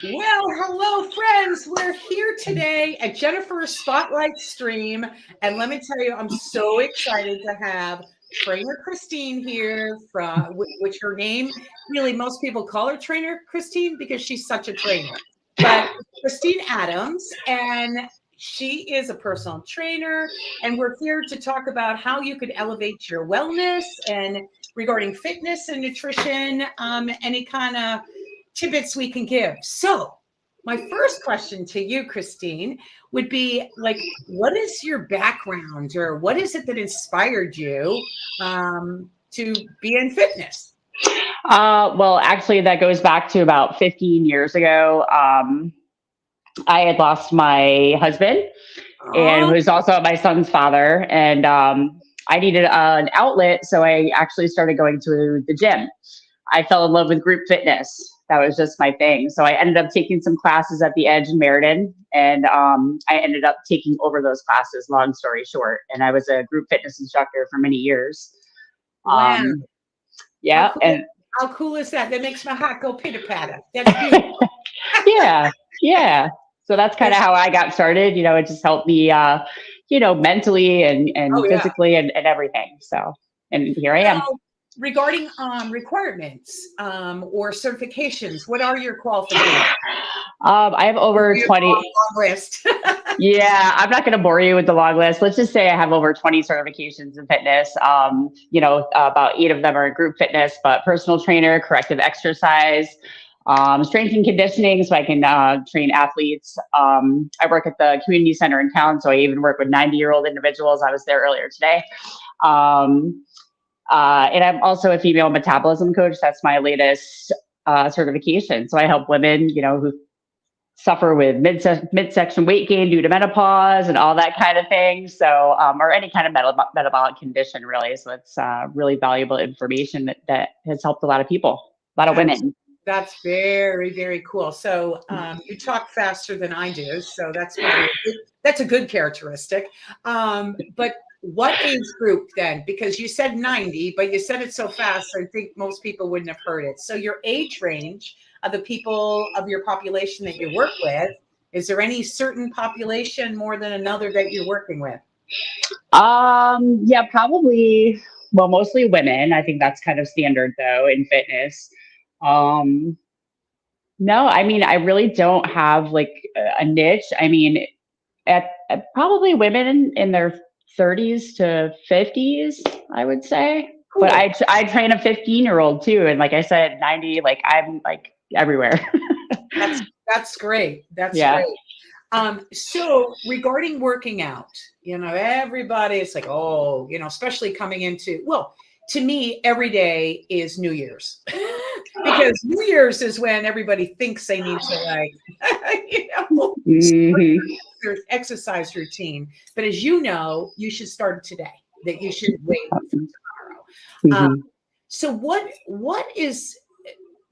Well, hello, friends. We're here today at Jennifer's Spotlight Stream. And let me tell you, I'm so excited to have Trainer Christine here, which her name, really, most people call her Trainer Christine because she's such a trainer. But Christine Adams, and she is a personal trainer. And we're here to talk about how you could elevate your wellness and regarding fitness and nutrition, any kind of tidbits we can give. So, my first question to you, Christine, would be like, what is your background or what is it that inspired you to be in fitness? Well, actually, that goes back to about 15 years ago. I had lost my husband and Oh, who's also my son's father. And I needed an outlet. So I actually started going to the gym. I fell in love with group fitness. That was just my thing. So I ended up taking some classes at the Edge in Meriden, and I ended up taking over those classes, long story short. And I was a group fitness instructor for many years. wow. Um, How yeah. cool, And how cool is that? That makes my heart go pitter patter. That's beautiful. yeah, yeah. So that's kind of Yes. how I got started. It just helped me, mentally Oh, and yeah. physically and everything. So, and here I am. Now, regarding requirements or certifications, what are your qualifications? I have over Your 20. long list. Yeah, I'm not going to bore you with the long list. Let's just say I have over 20 certifications in fitness. About 8 of them are in group fitness, but personal trainer, corrective exercise, strength and conditioning, so I can train athletes. I work at the community center in town, so I even work with 90-year-old individuals. I was there earlier today. Um, and I'm also a female metabolism coach. That's my latest certification. So I help women, who suffer with midsection weight gain due to menopause and all that kind of thing. So, or any kind of metabolic condition, really. So it's really valuable information that has helped a lot of people, a lot of That's women. that's very, very cool. So you talk faster than I do, so that's a good characteristic. But what age group then? Because you said 90, but you said it so fast, I think most people wouldn't have heard it. So your age range of the people of your population that you work with, is there any certain population more than another that you're working with? Yeah, probably. Well, mostly women. I think that's kind of standard though in fitness. Um, no, I mean, I really don't have like a niche. I mean, at probably women in their 30s to 50s, I would say. But Cool. I train a 15-year-old too, and like I said, 90. Like I'm like everywhere. That's that's great. That's Yeah. great. So regarding working out, everybody is like, oh, especially coming into, well, to me, every day is New Year's because New Year's is when everybody thinks they need to like, start Hmm. their exercise routine. But as you know, you should start today. That you shouldn't wait for tomorrow. Hmm. So what is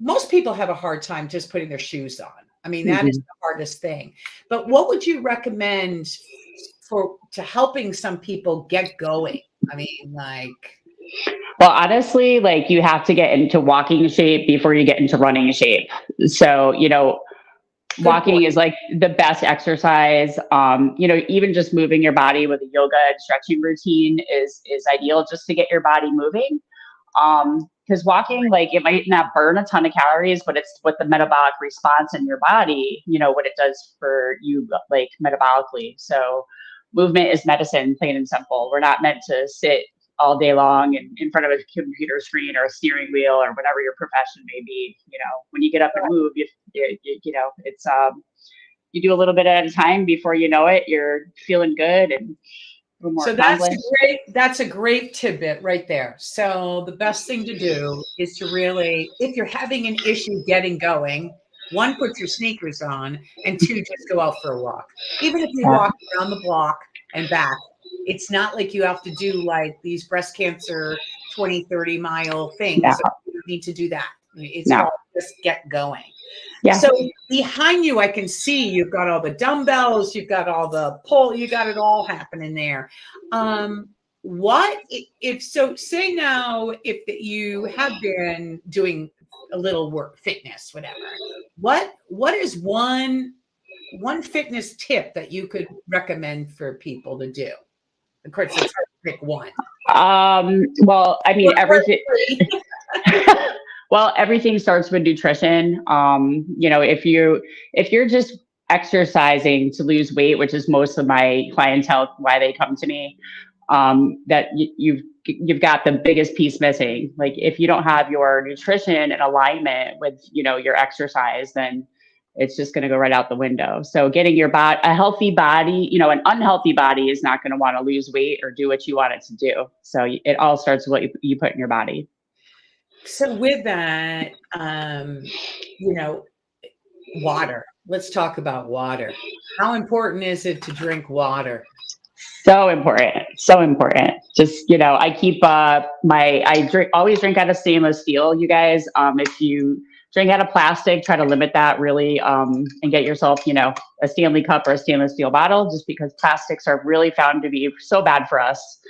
most people have a hard time just putting their shoes on. I mean, that is Hmm. the hardest thing. But what would you recommend for to helping some people get going? I mean, like, Well, honestly, like you have to get into walking shape before you get into running shape. So, good walking point. is like the best exercise. Even just moving your body with a yoga and stretching routine is ideal just to get your body moving. Because walking, like it might not burn a ton of calories, but it's what the metabolic response in your body, what it does for you, like metabolically. So movement is medicine, plain and simple. We're not meant to sit all day long in front of a computer screen or a steering wheel or whatever your profession may be. When you get up and move, it's you do a little bit at a time. Before you know it, you're feeling good and a little more So that's a accomplished. great tidbit right there. So the best thing to do is to really, if you're having an issue getting going, one, put your sneakers on, and two, just go out for a walk. Even if you Yeah. walk around the block and back, it's not like you have to do like these breast cancer 20, 30-mile No, things. You don't need to do that. It's no. called just get going. Yeah. So behind you, I can see you've got all the dumbbells, you've got all the pull, you got it all happening there. What if so? Say now, if you have been doing a little work, fitness, whatever. What is one fitness tip that you could recommend for people to do? Of course, it's hard to pick one. Well, I mean, everything. Well, everything starts with nutrition. If you're just exercising to lose weight, which is most of my clientele, why they come to me, that you've got the biggest piece missing. Like if you don't have your nutrition in alignment with your exercise, then it's just going to go right out the window. So getting your body, a healthy body, an unhealthy body is not going to want to lose weight or do what you want it to do. So it all starts with what you put in your body. So with that, water. Let's talk about water. How important is it to drink water? So important. So important. Just, I keep always drink out of stainless steel, you guys. If you drink out of plastic, try to limit that really, and get yourself, a Stanley cup or a stainless steel bottle, just because plastics are really found to be so bad for us.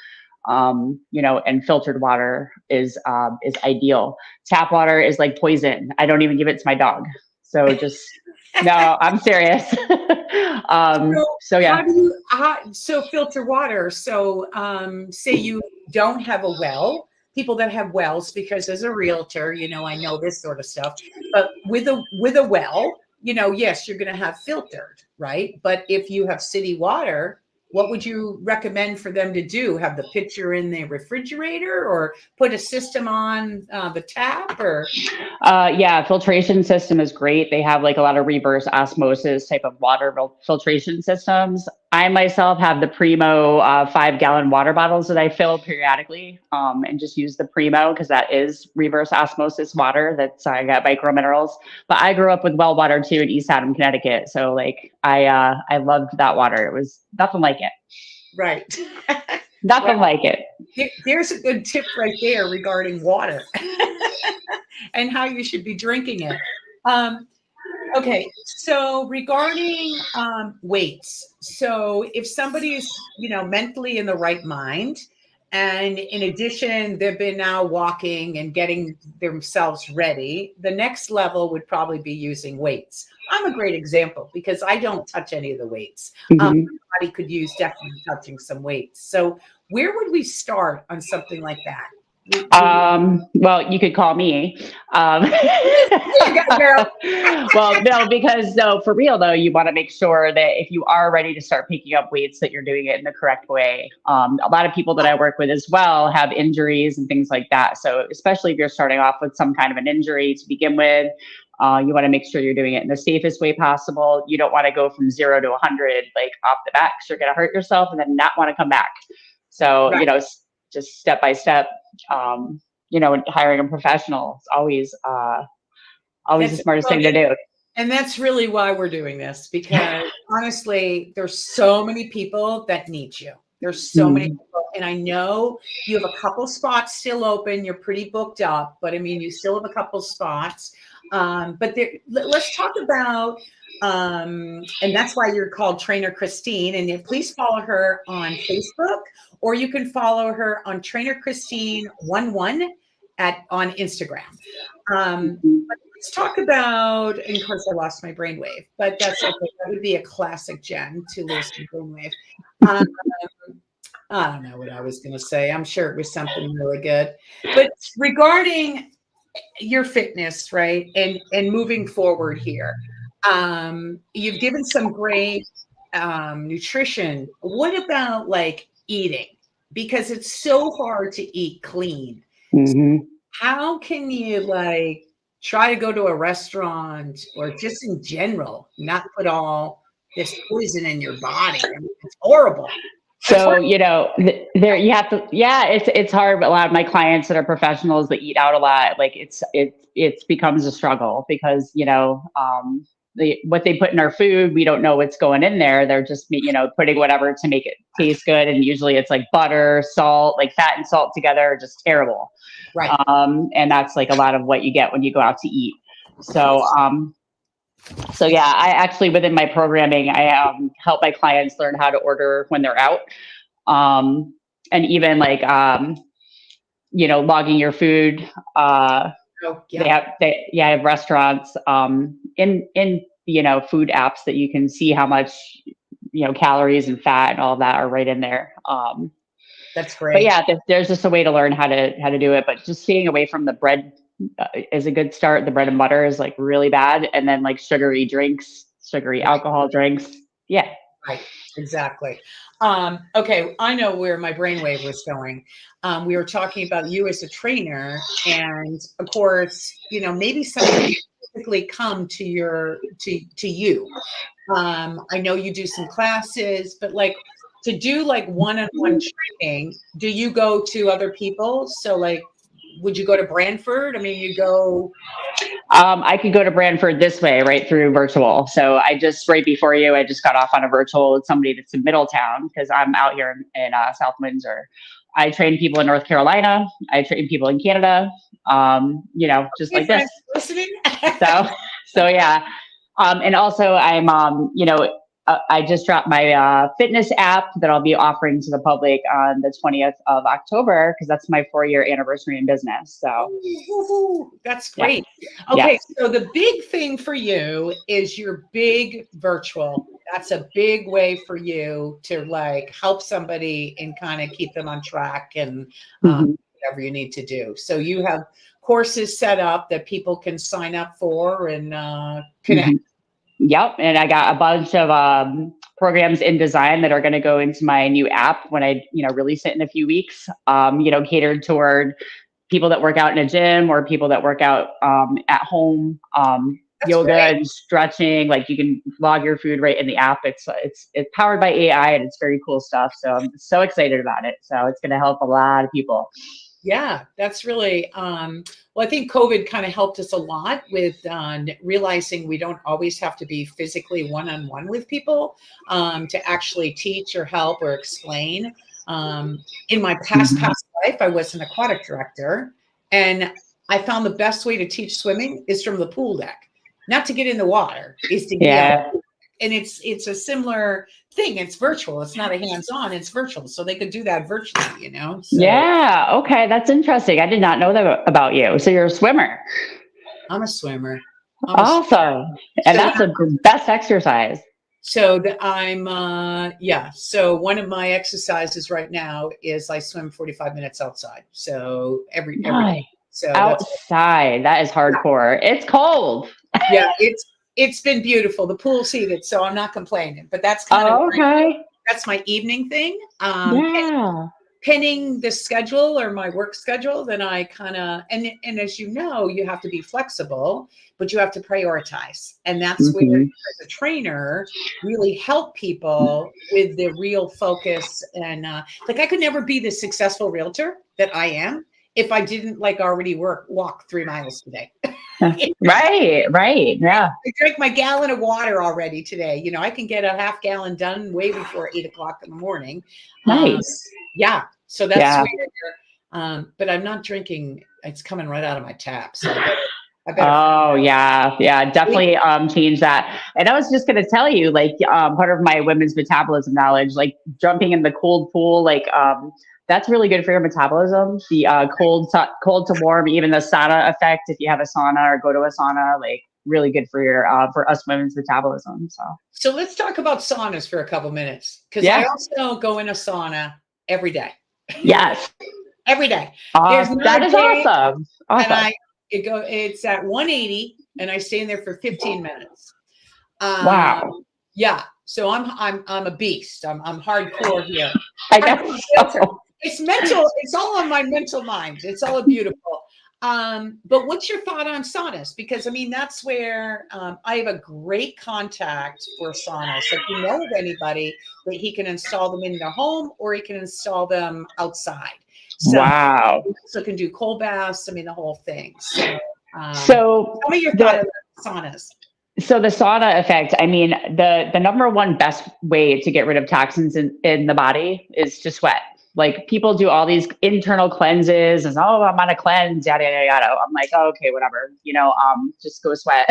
And filtered water is ideal. Tap water is like poison. I don't even give it to my dog. So just, no, I'm serious. So yeah. So filter water. So say you don't have a well, people that have wells, because as a realtor, I know this sort of stuff, but with a well, yes, you're going to have filtered, right? But if you have city water, what would you recommend for them to do? Have the pitcher in the refrigerator or put a system on the tap or? Yeah, filtration system is great. They have like a lot of reverse osmosis type of water filtration systems. I myself have the Primo 5-gallon water bottles that I fill periodically, and just use the Primo because that is reverse osmosis water. That's I got micro minerals. But I grew up with well water too in East Haddam, Connecticut. So like I loved that water. It was nothing like it. Right. Nothing like it. There's a good tip right there regarding water and how you should be drinking it. Okay, so regarding weights, so if somebody's mentally in the right mind, and in addition they've been now walking and getting themselves ready, the next level would probably be using weights. I'm a great example because I don't touch any of the weights. Everybody could use definitely touching some weights. So where would we start on something like that? Well, you could call me. Well, no, because for real though, you want to make sure that if you are ready to start picking up weights, that you're doing it in the correct way. A lot of people that I work with as well have injuries and things like that. So especially if you're starting off with some kind of an injury to begin with, you want to make sure you're doing it in the safest way possible. You don't want to go from 0 to 100 like off the bat, because you're going to hurt yourself and then not want to come back. So, right. Just step by step, hiring a professional is always the smartest thing to do. And that's really why we're doing this, because honestly, there's so many people that need you. There's so many people. And I know you have a couple spots still open. You're pretty booked up, but I mean, you still have a couple spots. But let's talk about, and that's why you're called Trainer Christine. And please follow her on Facebook, or you can follow her on Trainer Christine 11 on Instagram. But let's talk about, and of course I lost my brainwave, but that's okay. That would be a classic Jen to lose my brainwave. I don't know what I was going to say. I'm sure it was something really good. But regarding your fitness, right, and moving forward here, you've given some great nutrition. What about like eating? Because it's so hard to eat clean. So how can you like try to go to a restaurant or just in general not put all this poison in your body? I mean, it's horrible. So, there you have to, it's hard. But a lot of my clients that are professionals that eat out a lot, like it becomes a struggle because, what they put in our food, we don't know what's going in there. They're just, putting whatever to make it taste good. And usually it's like butter, salt, like fat and salt together are just terrible. Right. And that's like a lot of what you get when you go out to eat. So, yeah, I actually, within my programming, I help my clients learn how to order when they're out. And even like, logging your food, Oh, They yeah. have I have restaurants in food apps that you can see how much calories and fat and all that are right in there. That's But great. yeah, there's just a way to learn how to do it. But just staying away from the bread is a good start. The bread and butter is like really bad, and then like sugary drinks, sugary Right. alcohol drinks. Yeah. Right, exactly. Okay, I know where my brainwave was going. We were talking about you as a trainer, and of course, maybe somebody can typically come to you. I know you do some classes, but like to do like one-on-one training, do you go to other people? So like, would you go to Brantford? I mean, you go. I could go to Brantford this way, right through virtual. So right before you, I just got off on a virtual with somebody that's in Middletown because I'm out here in South Windsor. I train people in North Carolina. I train people in Canada. Just Hey, like this. friends, listening. So, so yeah. And also I just dropped my fitness app that I'll be offering to the public on the 20th of October because that's my 4-year anniversary in business. So Ooh, that's yeah, great. yeah. Okay, so the big thing for you is your big virtual. That's a big way for you to like help somebody and kind of keep them on track and Mhm. whatever you need to do. So you have courses set up that people can sign up for and connect. Mhm. Yep. And I got a bunch of programs in design that are going to go into my new app when I, release it in a few weeks, catered toward people that work out in a gym or people that work out at home, That's yoga great. and stretching. Like you can log your food right in the app. It's powered by AI and it's very cool stuff. So I'm so excited about it. So it's going to help a lot of people. Yeah, that's really well, I think COVID kind of helped us a lot with realizing we don't always have to be physically one-on-one with people to actually teach or help or explain. In my Mhm. past life, I was an aquatic director, and I found the best way to teach swimming is from the pool deck. Not to get in the water, is to be on, Yeah. and it's a similar thing. It's virtual. It's not a hands-on, it's virtual. So they could do that virtually. So Yeah. Okay. That's interesting. I did not know that about you. So you're a swimmer. I'm a swimmer. I'm a Awesome. And so when that's the best exercise. so that I'm yeah. So one of my exercises right now is I swim 45 minutes outside. So every day. Nice. So that's Outside. That is yeah, hardcore. It's cold. yeah. It's been beautiful. The pool's heated, so I'm not complaining. But that's kind of Oh, okay. that's my evening thing. Yeah. Pinning the schedule or my work schedule, then I kind of and as you know, you have to be flexible, but you have to prioritize. And that's where Hmm. as a trainer really help people with the real focus and like I could never be the successful realtor that I am if I didn't like already walk 3 miles today. Right. Right. Yeah. I drank my gallon of water already today. I can get a half gallon done way before 8 o'clock in the morning. Um, Nice. yeah, so that's Yeah. where, but I'm not drinking. It's coming right out of my tap, so I better. Oh yeah, yeah, definitely change that. And I was just gonna tell you, like, part of my women's metabolism knowledge, like jumping in the cold pool, like that's really good for your metabolism. The cold to warm, even the sauna effect, if you have a sauna or go to a sauna, like really good for your for us women's metabolism. So So let's talk about saunas for a couple minutes because I yeah, also go in a sauna every day. yes, Every day. There's not that a is day, awesome. and Awesome. it's at 180, and I stay in there for 15 minutes. Wow. Yeah, so I'm a beast. I'm hardcore here. I Hardcore guess realtor. so. It's mental. It's all on my mental mind. It's all beautiful. But what's your thought on saunas? Because I mean, that's where I have a great contact for saunas. So if you know of anybody that he can install them in their home or he can install them outside. So Wow. he also can do cold baths. I mean, the whole thing. So So tell me your thought the on saunas. So the sauna effect, I mean, the number one best way to get rid of toxins in the body is to sweat. Like people do all these internal cleanses and oh, I'm on a cleanse, yada yada yada. I'm like, oh, okay, whatever, just go sweat.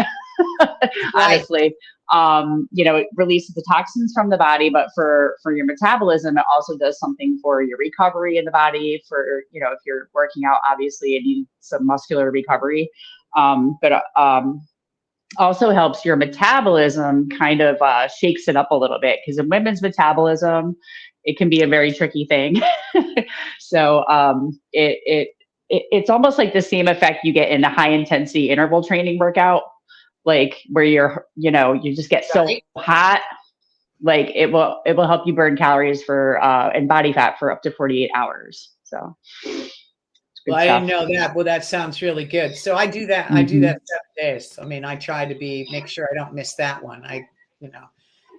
Right. Honestly. It releases the toxins from the body, but for your metabolism, it also does something for your recovery in the body. For, if you're working out, obviously you need some muscular recovery. But also helps your metabolism, kind of shakes it up a little bit, because in women's metabolism, it can be a very tricky thing. So it's almost like the same effect you get in a high intensity interval training workout, like where you just get so hot, like it will help you burn calories and body fat for up to 48 hours. So well, I didn't know that. Well, that sounds really good. So I do that. Mm-hmm. I do that 7 days. I mean, I try to make sure I don't miss that one. Again,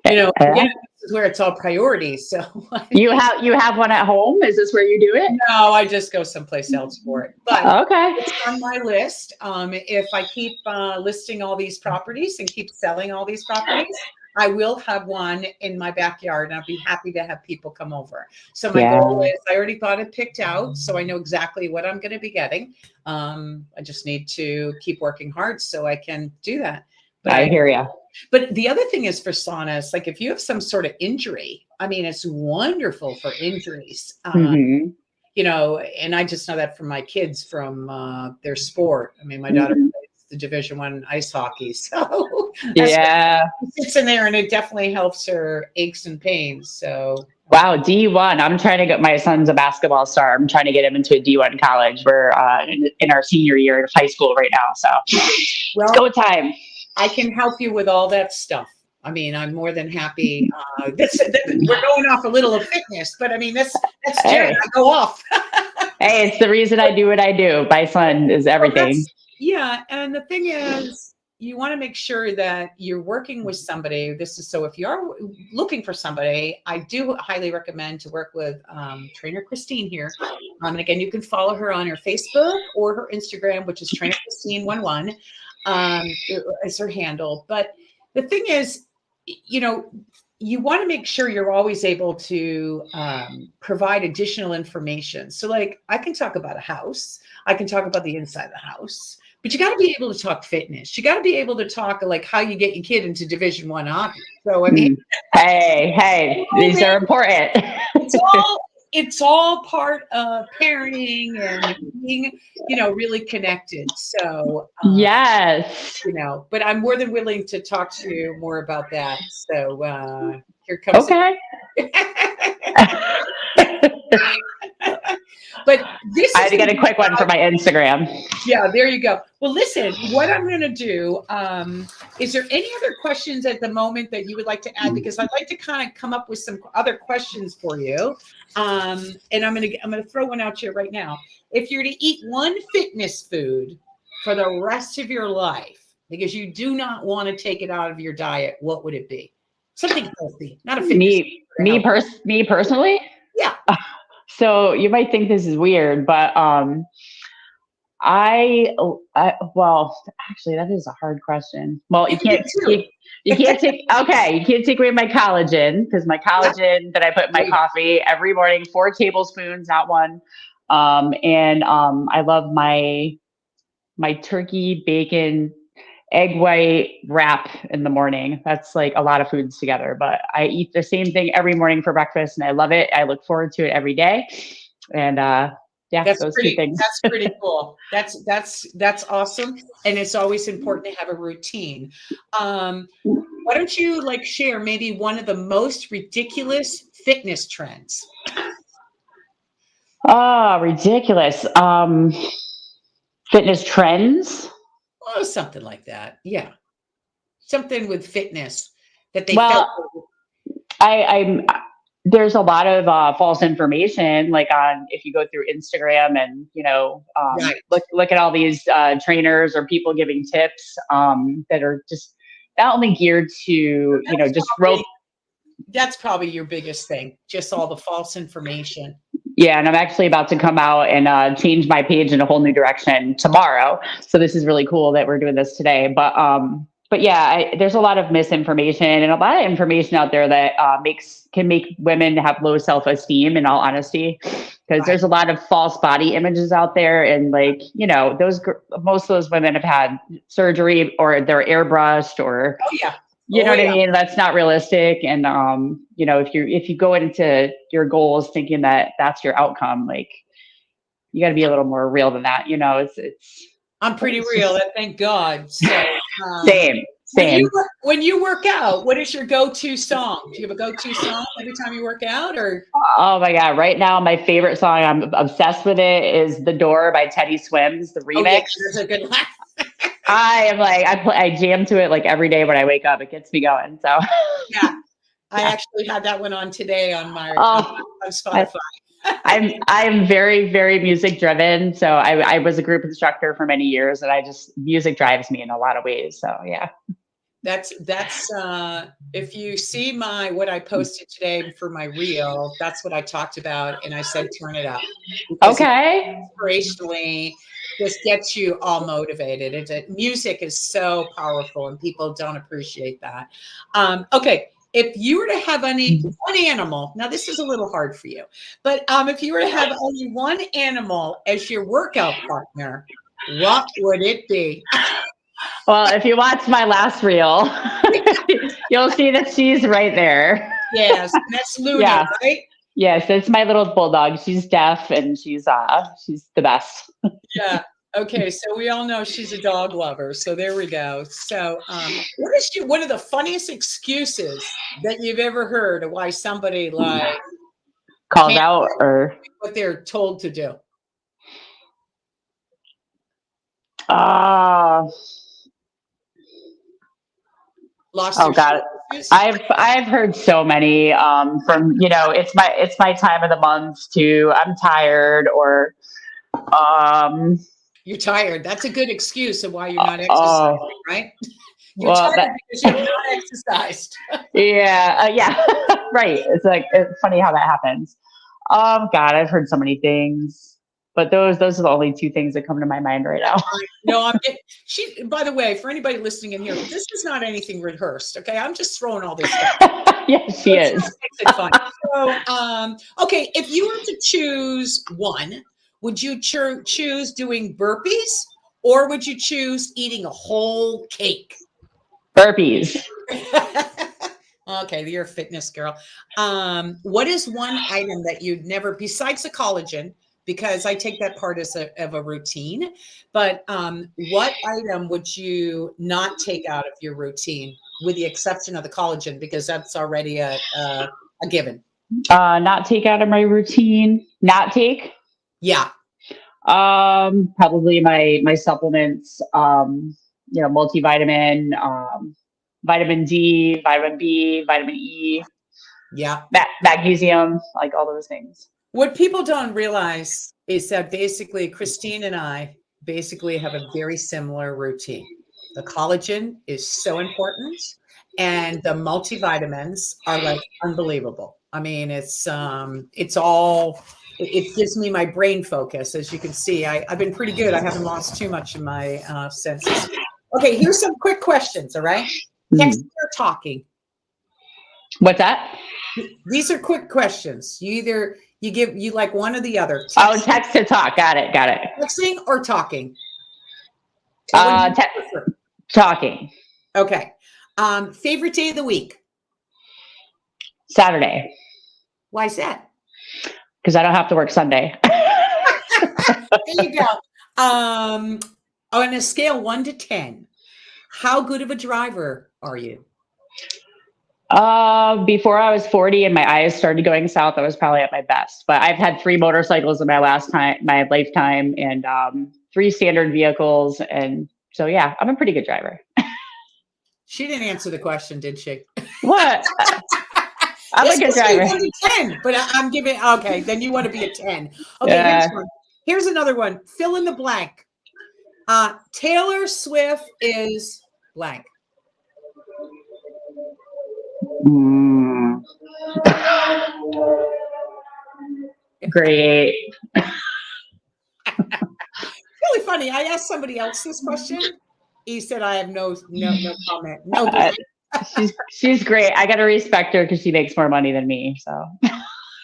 this is where it's all priorities. So you have one at home? Is this where you do it? No, I just go someplace else for it. But okay, it's on my list. If I keep listing all these properties and keep selling all these properties, I will have one in my backyard, and I'll be happy to have people come over. So my goal is, I already got it picked out, so I know exactly what I'm going to be getting. I just need to keep working hard so I can do that. But I hear you. But the other thing is for saunas, like if you have some sort of injury, I mean, it's wonderful for injuries. And I just know that from my kids, from their sport. I mean, my daughter plays the Division I ice hockey, so it's in there, and it definitely helps her aches and pains. So wow, D1. I'm trying to get, my son's a basketball star. I'm trying to get him into a D1 college. We're in our senior year of high school right now, so it's go time. I can help you with all that stuff. I mean, I'm more than happy. We're going off a little of fitness, but I mean, that's Jen. I go off. Hey, it's the reason I do what I do. My son is everything. Yeah, and the thing is, you want to make sure that you're working with somebody. So if you're looking for somebody, I do highly recommend to work with Trainer Christine here. And again, you can follow her on her Facebook or her Instagram, which is Trainer Christine 11. Is her handle. But the thing is, you want to make sure you're always able to provide additional information. So like, I can talk about a house, I can talk about the inside of the house, but you got to be able to talk fitness. You got to be able to talk like how you get your kid into Division I hockey. So I mean, hey, these are important. It's all part of parenting and being, really connected. So yes, but I'm more than willing to talk to you more about that. So here comes. Okay. But this I had to get a quick one for my Instagram. Yeah, there you go. Well, listen, what I'm going to do, is there any other questions at the moment that you would like to add? Because I'd like to kind of come up with some other questions for you. And I'm going to throw one out here right now. If you're to eat one fitness food for the rest of your life, because you do not want to take it out of your diet, what would it be? Something healthy, not a fitness food. Me personally? Yeah. So you might think this is weird, but well, actually, that is a hard question. Well, you can't take away my collagen, because my collagen that I put in my coffee every morning, 4 tablespoons, not 1. And I love my turkey, bacon, egg white wrap in the morning. That's like a lot of foods together, but I eat the same thing every morning for breakfast, and I love it. I look forward to it every day. And those 2 things. That's pretty cool. That's awesome. And it's always important to have a routine. Why don't you share maybe one of the most ridiculous fitness trends? Oh, ridiculous. Fitness trends? Oh, something like that. Yeah. Something with fitness that they there's a lot of false information, like if you go through Instagram and, look at all these trainers or people giving tips that are just not only geared to, That's probably your biggest thing, just all the false information. Yeah, and I'm actually about to come out and change my page in a whole new direction tomorrow. So this is really cool that we're doing this today. But yeah, there's a lot of misinformation and a lot of information out there that can make women have low self-esteem, in all honesty, because there's a lot of false body images out there, and most of those women have had surgery or they're airbrushed or You know Oh what I yeah. mean? That's not realistic. And you know, if you go into your goals thinking that that's your outcome, like you got to be a little more real than that. You know, I'm pretty it's real, just and thank God. So, same, same. when you work out, what is your go-to song? Do you have a go-to song every time you work out, or Oh my God. Right now, my favorite song, I'm obsessed with it, is The Door by Teddy Swims, the oh yeah, remix. that's a good one. I am like, I jam to it like every day when I wake up. It gets me going. So, Yeah, I yeah. actually had that one on today on my Oh, on I, Spotify. I'm very, very music driven. So I was a group instructor for many years and music drives me in a lot of ways. So yeah. That's if you see what I posted today for my reel, that's what I talked about, and I said turn it up because it Okay. inspirationally just gets you all motivated. Music is so powerful, and people don't appreciate that. Okay, if you were to have one animal, now this is a little hard for you, but if you were to have only one animal as your workout partner, what would it be? Well, if you watch my last reel, you'll see that she's right there. Yes, and that's Luna, Yeah. right? Yes, it's my little bulldog. She's deaf and she's the best. Yeah. Okay, so we all know she's a dog lover. So there we go. So, what is one of the funniest excuses that you've ever heard of why somebody like Calls can't out or do what they're told to do? uh Lost oh their shit God. excuse? I've heard so many from, it's my time of the month to I'm tired or um You're tired. That's a good excuse of why you're not exercising, oh right? You're well tired that because you have not exercised. yeah right. It's funny how that happens. God, I've heard so many things, but those are the only two things that come to my mind right now. No, by the way, for anybody listening in here, this is not anything rehearsed. Okay. I'm just throwing all this stuff. Yes, she That's is. what makes it fun. So, okay, if you were to choose one, would you choose doing burpees or would you choose eating a whole cake? Burpees. Okay, you're a fitness girl. What is one item that you'd never, besides the collagen, because I take that part as of a routine, but what item would you not take out of your routine with the exception of the collagen, because that's already a given? Not take out of my routine. Not take. Yeah. Probably my supplements. Multivitamin, vitamin D, vitamin B, vitamin E, Yeah. magnesium, like all those things. What people don't realize is that basically Christine and I basically have a very similar routine. The collagen is so important and the multivitamins are like unbelievable. I mean, it gives me my brain focus. As you can see, I've been pretty good. I haven't lost too much of my senses. Okay, here's some quick questions. All right. Texting or talking? What's that? These are quick questions. You like one or the other. Text to talk. Got it. Texting or talking? Talking. Okay. Favorite day of the week? Saturday. Why is that? Because I don't have to work Sunday. There you go. On a scale 1 to 10, how good of a driver are you? Before I was 40 and my eyes started going south, I was probably at my best. But I've had 3 motorcycles in my lifetime, and 3 standard vehicles, and so yeah, I'm a pretty good driver. She didn't answer the question, did she? What? I'm a good driver. 1 to 10, but I'm giving. Okay, then you want to be a 10. Okay, here's another one. Fill in the blank. Taylor Swift is blank. Great. Really funny. I asked somebody else this question. He said, "I have no comment." No. She's great. I got to respect her because she makes more money than me. So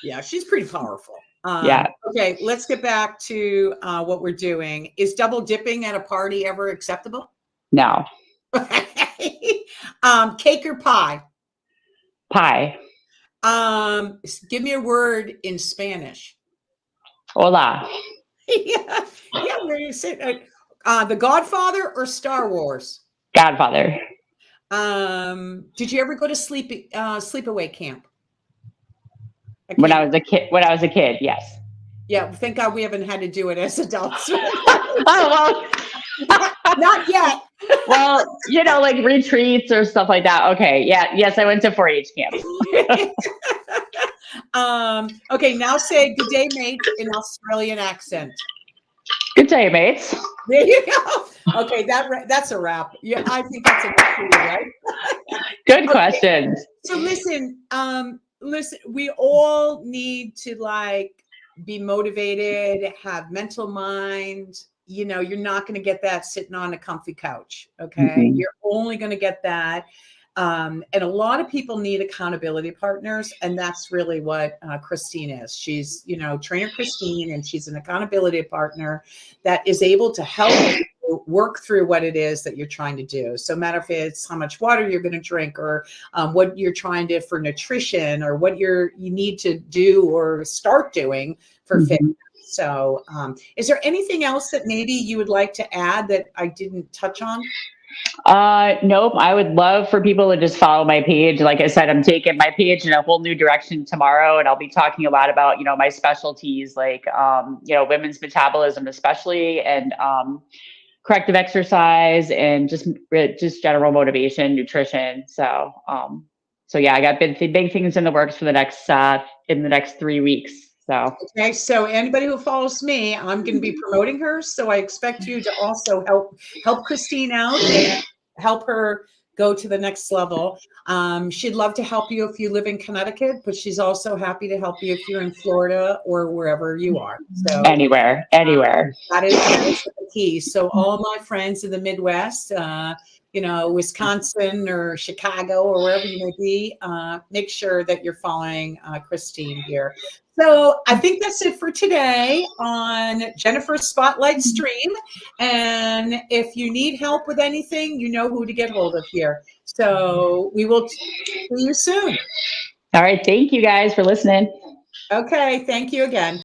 yeah, she's pretty powerful. Yeah. Okay, let's get back to what we're doing. Is double dipping at a party ever acceptable? No. Cake or pie? Pie. Give me a word in Spanish. Hola. Yeah, yeah. Where you sit? The Godfather or Star Wars? Godfather. Did you ever go to sleepaway camp? When I was a kid. When I was a kid, yes. Yeah, thank God we haven't had to do it as adults. Oh Not yet. well, like retreats or stuff like that. Okay, yeah, yes, I went to 4-H camp. Okay, now say good day, mate, in Australian accent. Good day, mates. There you go. Okay, that's a wrap. Yeah, I think that's enough for you, right? Good question. So listen, we all need to be motivated, have mental mind. You're not going to get that sitting on a comfy couch. Okay. Mm-hmm. You're only going to get that. And a lot of people need accountability partners. And that's really what Christine is. She's, trainer Christine, and she's an accountability partner that is able to help you work through what it is that you're trying to do. So matter if it's how much water you're going to drink, or what you're trying to for nutrition, or what you need to do or start doing for fitness. So is there anything else that maybe you would like to add that I didn't touch on? Nope. I would love for people to just follow my page. Like I said, I'm taking my page in a whole new direction tomorrow, and I'll be talking a lot about, my specialties, like, women's metabolism, especially, and, corrective exercise, and just general motivation, nutrition. So yeah, I got big things in the works for the next 3 weeks. So okay, so anybody who follows me, I'm going to be promoting her. So I expect you to also help Christine out and help her go to the next level. She'd love to help you if you live in Connecticut, but she's also happy to help you if you're in Florida or wherever you are. So anywhere. That is the key. So all my friends in the Midwest, Wisconsin or Chicago or wherever you may be, make sure that you're following Christine here. So I think that's it for today on Jennifer's Spotlight Stream. And if you need help with anything, you know who to get hold of here. So we will see you soon. All right. Thank you guys for listening. Okay. Thank you again.